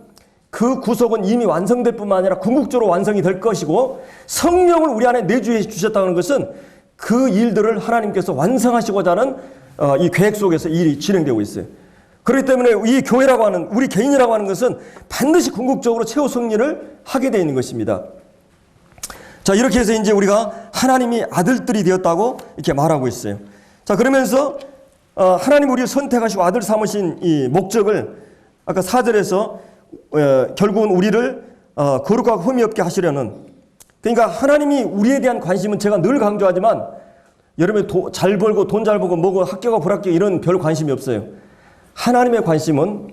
Speaker 1: 그 구속은 이미 완성될 뿐만 아니라 궁극적으로 완성이 될 것이고 성령을 우리 안에 내주셨다는 것은 그 일들을 하나님께서 완성하시고자 하는 이 계획 속에서 일이 진행되고 있어요. 그렇기 때문에 이 교회라고 하는 우리 개인이라고 하는 것은 반드시 궁극적으로 최후 승리를 하게 되어 있는 것입니다. 자, 이렇게 해서 이제 우리가 하나님이 아들들이 되었다고 이렇게 말하고 있어요. 자, 그러면서 하나님 우리를 선택하시고 아들 삼으신 이 목적을 아까 4절에서 결국은 우리를 거룩하고 흠이 없게 하시려는, 그러니까 하나님이 우리에 대한 관심은 제가 늘 강조하지만 여러분이 잘 벌고 돈 잘 벌고 뭐고 학교가 불합격 이런 별 관심이 없어요. 하나님의 관심은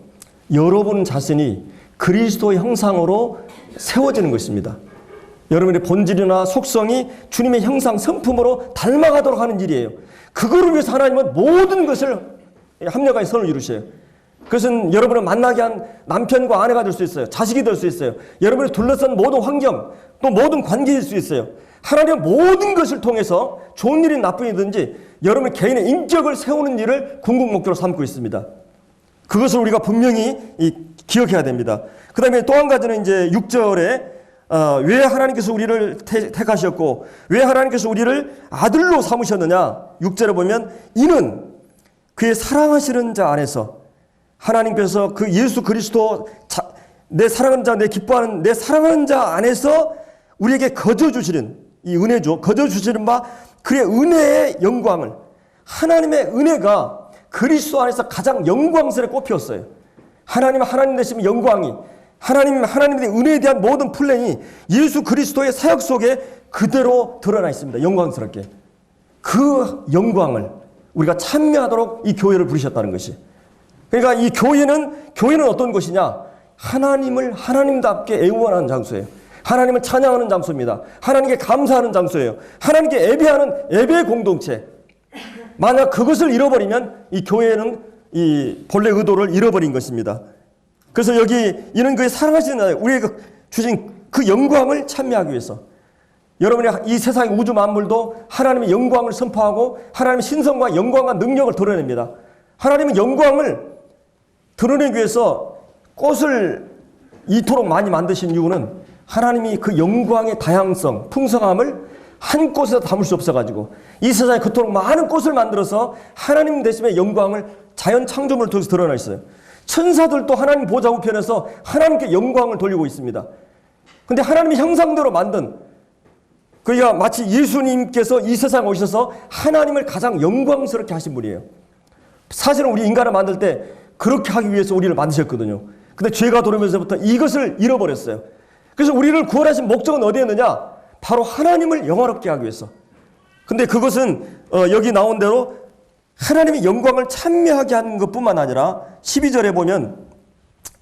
Speaker 1: 여러분 자신이 그리스도의 형상으로 세워지는 것입니다. 여러분의 본질이나 속성이 주님의 형상 성품으로 닮아가도록 하는 일이에요. 그거를 위해서 하나님은 모든 것을 합력하여 선을 이루셔요. 그것은 여러분을 만나게 한 남편과 아내가 될 수 있어요. 자식이 될 수 있어요. 여러분을 둘러싼 모든 환경, 또 모든 관계일 수 있어요. 하나님은 모든 것을 통해서 좋은 일이 나쁜 일이든지 여러분 개인의 인격을 세우는 일을 궁극 목표로 삼고 있습니다. 그것을 우리가 분명히 기억해야 됩니다. 그 다음에 또 한 가지는 이제 6절에 왜 하나님께서 우리를 택하셨고 왜 하나님께서 우리를 아들로 삼으셨느냐. 6절에 보면 이는 그의 사랑하시는 자 안에서 하나님께서 그 예수 그리스도 내 사랑하는 자, 내 기뻐하는 내 사랑하는 자 안에서 우리에게 거저주시는 이 은혜죠. 거저주시는 바 그의 은혜의 영광을 하나님의 은혜가 그리스도 안에서 가장 영광스럽게 꼽혔어요. 하나님 되시면 영광이 하나님의 은혜에 대한 모든 플랜이 예수 그리스도의 사역 속에 그대로 드러나 있습니다. 영광스럽게. 그 영광을 우리가 참여하도록 이 교회를 부르셨다는 것이. 그러니까 이 교회는 어떤 곳이냐? 하나님을 하나님답게 애원하는 장소예요. 하나님을 찬양하는 장소입니다. 하나님께 감사하는 장소예요. 하나님께 예배하는 예배 공동체. 만약 그것을 잃어버리면 이 교회는 이 본래 의도를 잃어버린 것입니다. 그래서 여기 이는 그의 사랑하시는 우리에게 주신 그 영광을 찬미하기 위해서 여러분이 이 세상 우주 만물도 하나님의 영광을 선포하고 하나님의 신성과 영광과 능력을 드러냅니다. 하나님의 영광을 드러내기 위해서 꽃을 이토록 많이 만드신 이유는 하나님이 그 영광의 다양성, 풍성함을 한 꽃에서 담을 수 없어가지고 이 세상에 그토록 많은 꽃을 만들어서 하나님 되심의 영광을 자연 창조물을 통해서 드러나 있어요. 천사들도 하나님 보좌 우편에서 하나님께 영광을 돌리고 있습니다. 근데 하나님의 형상대로 만든 그러니까 마치 예수님께서 이 세상에 오셔서 하나님을 가장 영광스럽게 하신 분이에요. 사실은 우리 인간을 만들 때 그렇게 하기 위해서 우리를 만드셨거든요. 근데 죄가 들어오면서부터 이것을 잃어버렸어요. 그래서 우리를 구원하신 목적은 어디에 있느냐? 바로 하나님을 영화롭게 하기 위해서. 근데 그것은 여기 나온 대로 하나님의 영광을 찬미하게 하는 것뿐만 아니라 12절에 보면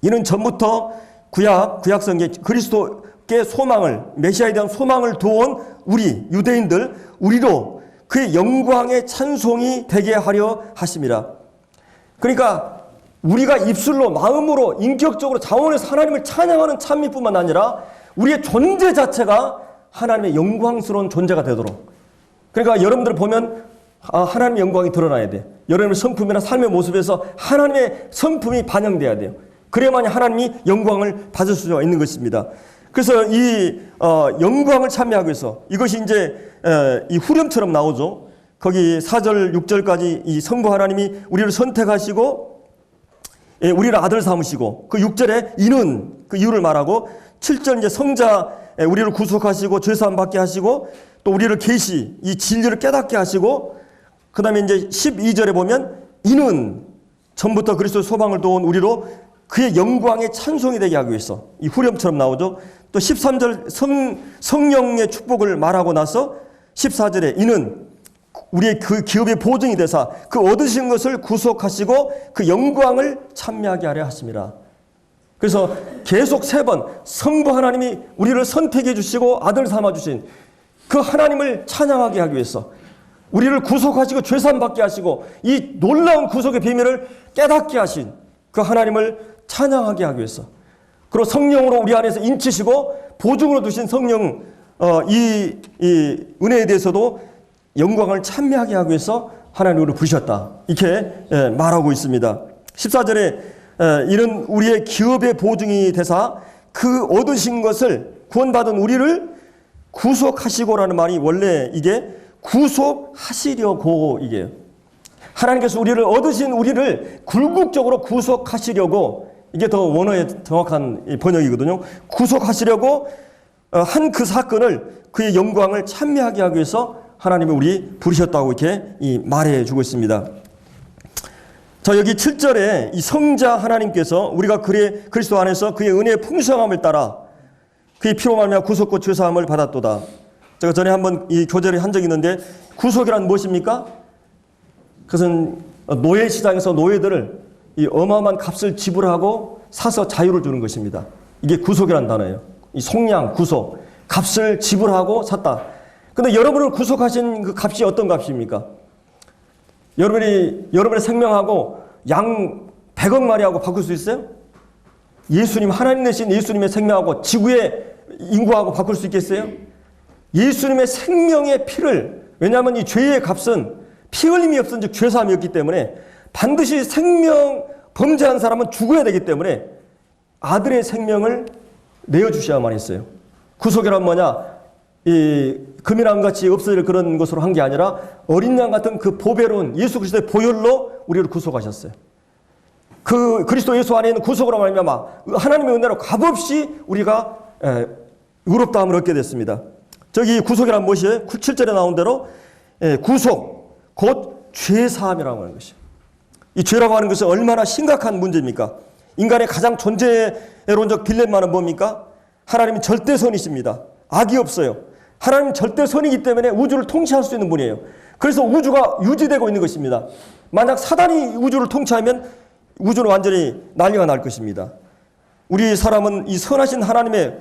Speaker 1: 이는 전부터 구약성경에 그리스도께 소망을 메시아에 대한 소망을 두어온 우리 유대인들 우리로 그의 영광의 찬송이 되게 하려 하심이라. 그러니까 우리가 입술로 마음으로 인격적으로 자원해서 하나님을 찬양하는 찬미뿐만 아니라 우리의 존재 자체가 하나님의 영광스러운 존재가 되도록. 그러니까 여러분들 보면 하나님의 영광이 드러나야 돼. 여러분의 성품이나 삶의 모습에서 하나님의 성품이 반영돼야 돼요. 그래야만 하나님이 영광을 받을 수 있는 것입니다. 그래서 이 영광을 찬미하기 위해서 이것이 이제 이 후렴처럼 나오죠. 거기 4절 6절까지 이 성부 하나님이 우리를 선택하시고 우리를 아들 삼으시고 그 6절에 이는 그 이유를 말하고 7절 이제 성자 우리를 구속하시고 죄사함 받게 하시고 또 우리를 계시 이 진리를 깨닫게 하시고 그 다음에 이제 12절에 보면 이는 전부터 그리스도의 소망을 도운 우리로 그의 영광의 찬송이 되게 하기 위해서 이 후렴처럼 나오죠. 또 13절 성령의 축복을 말하고 나서 14절에 이는 우리의 그 기업의 보증이 되사 그 얻으신 것을 구속하시고 그 영광을 찬미하게 하려 하심이라. 그래서 계속 3번 성부 하나님이 우리를 선택해 주시고 아들 삼아 주신 그 하나님을 찬양하게 하기 위해서 우리를 구속하시고 죄사함 받게 하시고 이 놀라운 구속의 비밀을 깨닫게 하신 그 하나님을 찬양하게 하기 위해서 그리고 성령으로 우리 안에서 인치시고 보증으로 두신 성령 이 은혜에 대해서도 영광을 찬미하게 하기 위해서 하나님이 우리를 부르셨다. 이렇게 말하고 있습니다. 14절에 이는 우리의 기업의 보증이 되사 그 얻으신 것을 구원받은 우리를 구속하시고라는 말이 원래 이게 구속하시려고 이게요. 하나님께서 우리를 얻으신 우리를 굴국적으로 구속하시려고 이게 더 원어의 정확한 번역이거든요. 구속하시려고 한 그 사건을 그의 영광을 찬미하게 하기 위해서 하나님이 우리 부르셨다고 이렇게 말해주고 있습니다. 자 여기 7절에 이 성자 하나님께서 우리가 그리스도 안에서 그의 은혜의 풍성함을 따라 그의 피로 말미암아 구속과 죄사함을 받았도다. 제가 전에 한번 이 교제를 한 적이 있는데 구속이란 무엇입니까? 그것은 노예 시장에서 노예들을 이 어마어마한 값을 지불하고 사서 자유를 주는 것입니다. 이게 구속이라는 단어예요. 이 속량, 구속, 값을 지불하고 샀다. 근데 여러분을 구속하신 그 값이 어떤 값입니까? 여러분의 생명하고 양 100억 마리하고 바꿀 수 있어요? 예수님, 하나님 내신 예수님의 생명하고 지구의 인구하고 바꿀 수 있겠어요? 예수님의 생명의 피를, 왜냐하면 이 죄의 값은 피 흘림이 없은 즉 죄사함이었기 때문에 반드시 범죄한 사람은 죽어야 되기 때문에 아들의 생명을 내어주셔야만 했어요. 구속이란 뭐냐? 이 금이랑같이 없어질 그런 것으로 한 게 아니라 어린 양 같은 그 보배로운 예수 그리스도의 보혈로 우리를 구속하셨어요. 그 그리스도 예수 안에 있는 구속으로 말미암아 하나님의 은혜로 값없이 우리가 의롭다함을 얻게 됐습니다. 저기 구속이란 무엇이에요? 7절에 나온 대로 구속, 곧 죄사함이라고 하는 것이에요. 이 죄라고 하는 것은 얼마나 심각한 문제입니까? 인간의 가장 존재론적 딜레마는 뭡니까? 하나님은 절대선이십니다. 악이 없어요. 하나님은 절대선이기 때문에 우주를 통치할 수 있는 분이에요. 그래서 우주가 유지되고 있는 것입니다. 만약 사단이 우주를 통치하면 우주는 완전히 난리가 날 것입니다. 우리 사람은 이 선하신 하나님에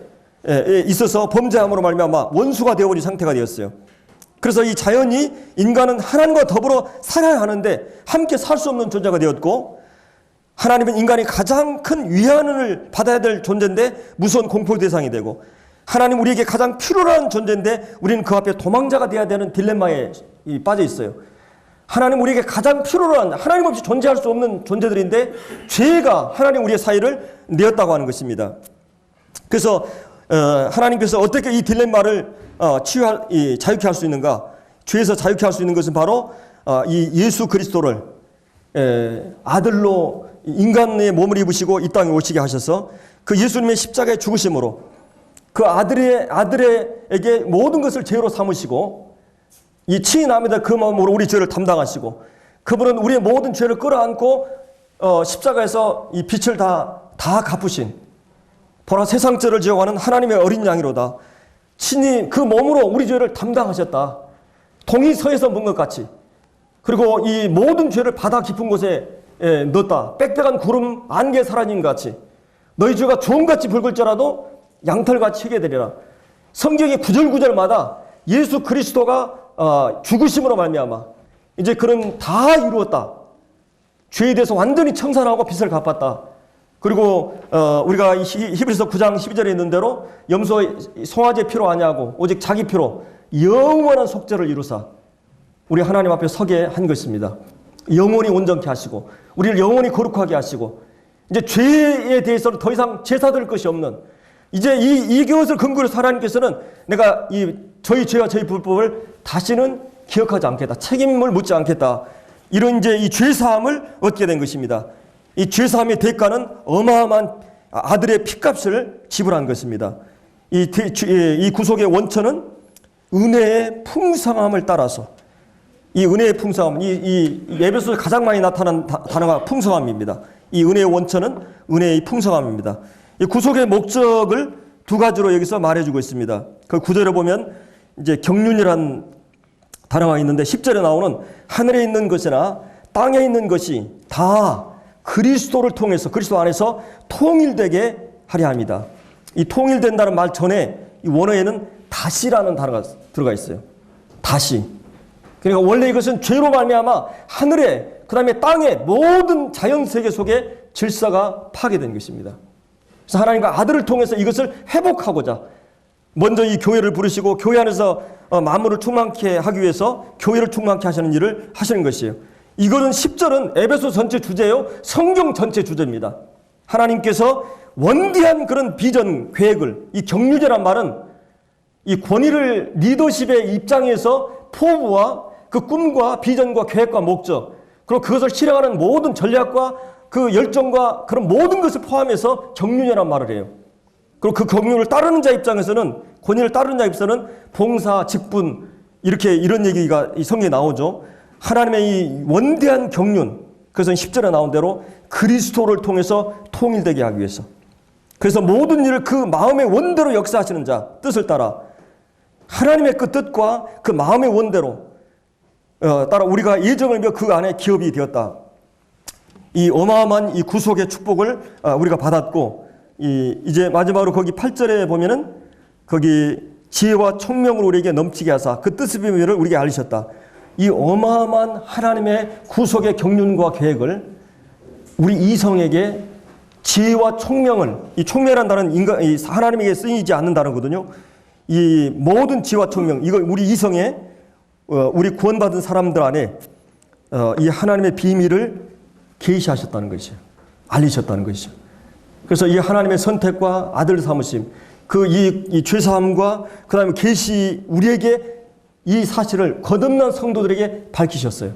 Speaker 1: 있어서 범죄함으로 말미암아 원수가 되어버린 상태가 되었어요. 그래서 이 자연이 인간은 하나님과 더불어 살아야 하는데 함께 살 수 없는 존재가 되었고, 하나님은 인간이 가장 큰 위안을 받아야 될 존재인데 무서운 공포 대상이 되고, 하나님 우리에게 가장 필요한 존재인데 우리는 그 앞에 도망자가 되어야 되는 딜레마에 빠져 있어요. 하나님 우리에게 가장 필요한, 하나님 없이 존재할 수 없는 존재들인데 죄가 하나님 우리의 사이를 내었다고 하는 것입니다. 그래서 하나님께서 어떻게 이 딜레마를 자유케 할 수 있는가? 죄에서 자유케 할 수 있는 것은 바로 이 예수 그리스도를 아들로 인간의 몸을 입으시고 이 땅에 오시게 하셔서 그 예수님의 십자가의 죽으심으로 그 아들에게 모든 것을 죄로 삼으시고 이 친히 남에다 그 마음으로 우리 죄를 담당하시고, 그분은 우리의 모든 죄를 끌어안고 십자가에서 이 빛을 다 갚으신, 보라 세상 죄를 지어가는 하나님의 어린 양이로다. 친히 그 몸으로 우리 죄를 담당하셨다. 동이 서에서 문 것 같이. 그리고 이 모든 죄를 바다 깊은 곳에 넣었다. 빽빽한 구름 안개 사라진 것 같이. 너희 죄가 주홍같이 붉을지라도 양털같이 희게 되리라. 성경의 구절구절마다 예수 그리스도가 죽으심으로 말미암아 이제 그는 다 이루었다. 죄에 대해서 완전히 청산하고 빚을 갚았다. 그리고 우리가 히브리서 9장 12절에 있는 대로 염소 송아지 피로 아니하고 오직 자기 피로 영원한 속죄를 이루사 우리 하나님 앞에 서게 한 것입니다. 영원히 온전케 하시고 우리를 영원히 거룩하게 하시고, 이제 죄에 대해서는 더 이상 제사 드릴 것이 없는, 이제 이 것을 근거로 하나님께서는 내가 저희 죄와 저희 불법을 다시는 기억하지 않겠다. 책임을 묻지 않겠다. 이런 이제 이 죄사함을 얻게 된 것입니다. 이 죄사함의 대가는 어마어마한 아들의 피값을 지불한 것입니다. 이 구속의 원천은 은혜의 풍성함을 따라서, 이 은혜의 풍성함, 이 에베소에 가장 많이 나타난 단어가 풍성함입니다. 이 은혜의 원천은 은혜의 풍성함입니다. 이 구속의 목적을 두 가지로 여기서 말해주고 있습니다. 그 구절에 보면 이제 경륜이란 단어가 있는데 10절에 나오는 하늘에 있는 것이나 땅에 있는 것이 다 그리스도를 통해서 그리스도 안에서 통일되게 하려 합니다. 이 통일된다는 말 전에 이 원어에는 다시라는 단어가 들어가 있어요. 다시. 그러니까 원래 이것은 죄로 말미암아 하늘에 그다음에 땅에 모든 자연 세계 속에 질서가 파괴된 것입니다. 그래서 하나님과 아들을 통해서 이것을 회복하고자 먼저 이 교회를 부르시고 교회 안에서 만물을 충만케 하기 위해서 교회를 충만케 하시는 일을 하시는 것이에요. 이거는 10절은 에베소 전체 주제요, 성경 전체 주제입니다. 하나님께서 원대한 그런 비전 계획을, 이 경륜이란 말은 이 권위를 리더십의 입장에서 포부와 그 꿈과 비전과 계획과 목적, 그리고 그것을 실행하는 모든 전략과 그 열정과 그런 모든 것을 포함해서 경륜이란 말을 해요. 그리고 그 경륜을 따르는 자 입장에서는, 권위를 따르는 자 입장에서는 봉사, 직분, 이런 얘기가 이 성경에 나오죠. 하나님의 이 원대한 경륜, 그래서 10절에 나온 대로 그리스도를 통해서 통일되게 하기 위해서, 그래서 모든 일을 그 마음의 원대로 역사하시는 자 뜻을 따라 하나님의 그 뜻과 그 마음의 원대로 따라 우리가 예정을 며 그 안에 기업이 되었다. 이 어마어마한 이 구속의 축복을 우리가 받았고, 이제 마지막으로 거기 8절에 보면은 거기 지혜와 총명을 우리에게 넘치게 하사 그 뜻의 비밀을 우리에게 알리셨다. 이 어마어마한 하나님의 구속의 경륜과 계획을 우리 이성에게 지혜와 총명을, 이 총명이라는 단어는 이 하나님에게 쓰이지 않는 단어거든요. 이 모든 지혜와 총명, 이걸 우리 이성에, 우리 구원받은 사람들 안에 이 하나님의 비밀을 계시하셨다는 것이죠. 알리셨다는 것이죠. 그래서 이 하나님의 선택과 아들 삼으심, 이 죄사함과 그 다음에 계시, 우리에게 이 사실을 거듭난 성도들에게 밝히셨어요.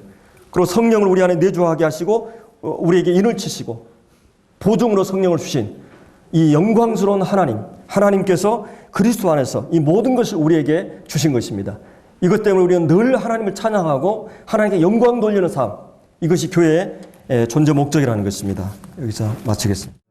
Speaker 1: 그리고 성령을 우리 안에 내주하게 하시고 우리에게 인을 치시고 보증으로 성령을 주신 이 영광스러운 하나님께서 그리스도 안에서 이 모든 것을 우리에게 주신 것입니다. 이것 때문에 우리는 늘 하나님을 찬양하고 하나님께 영광 돌리는 삶, 이것이 교회의 존재 목적이라는 것입니다. 여기서 마치겠습니다.